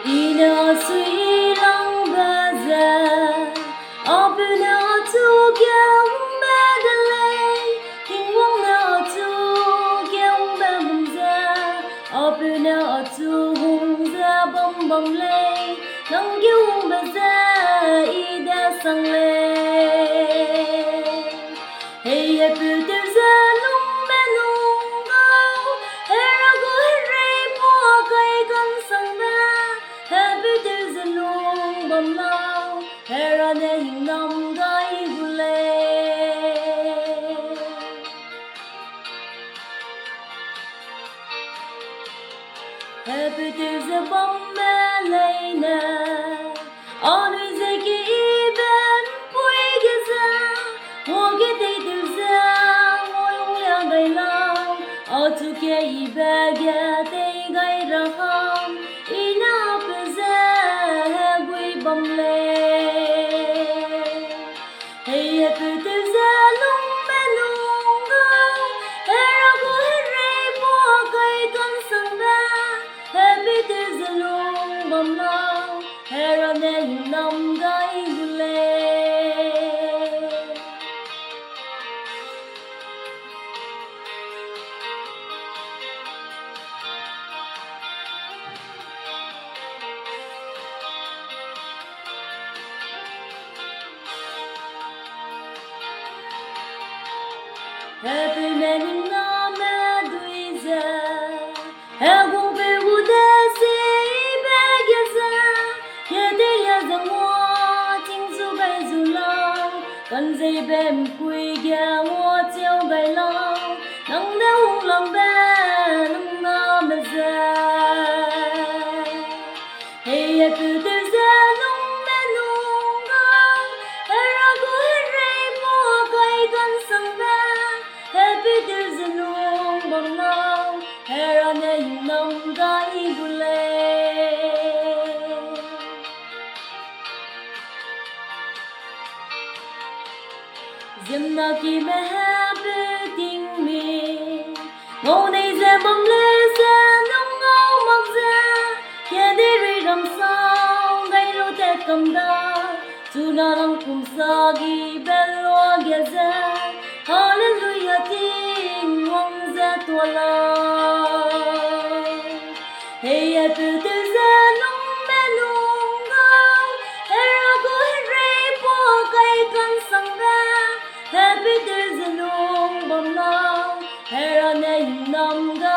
ina asuiyi langbe abuna tu gyang medalay tingwang na tu gyang bemza abuna tu hungza bam bam lay nang gyung baza ida sang lay hey abu za nung menung gao era go hre po kai kan sang ba happy there's a long bam lao era ne hing nam gai gule happy there's a bam me lay na always a given pui ge za wo ge dei du za wo long liang gai lao au tu ke I ba ge dei gai ra ham ina pe za gui bam le hey happy there's a long me nung ga era go hre po kai kan sang ba happy there's a long bam lao era ne nam gai gule happy mening na me duiza ego be ude se be geza ye de ya zang wo ting zu bai zu lao kan zai bem kui gya wo chiao gai lao nang de hung lang be nang na me za hey happy there's a long me nung ga era go hre po kai kan sang ba happy there's a long bam lao era ne nam gai gule Zem na ki me happy ting me ngô này ze bam le ze nong ngao mang ze ke de ri ram sao gai lo te kam da tu na lang kum sa gi bel lo ge ze hallelujah ting wang ze to la hey happy there's a long me nung ngao era go hre po kai kan sang ba happy there's a long bam lao era ne nam ga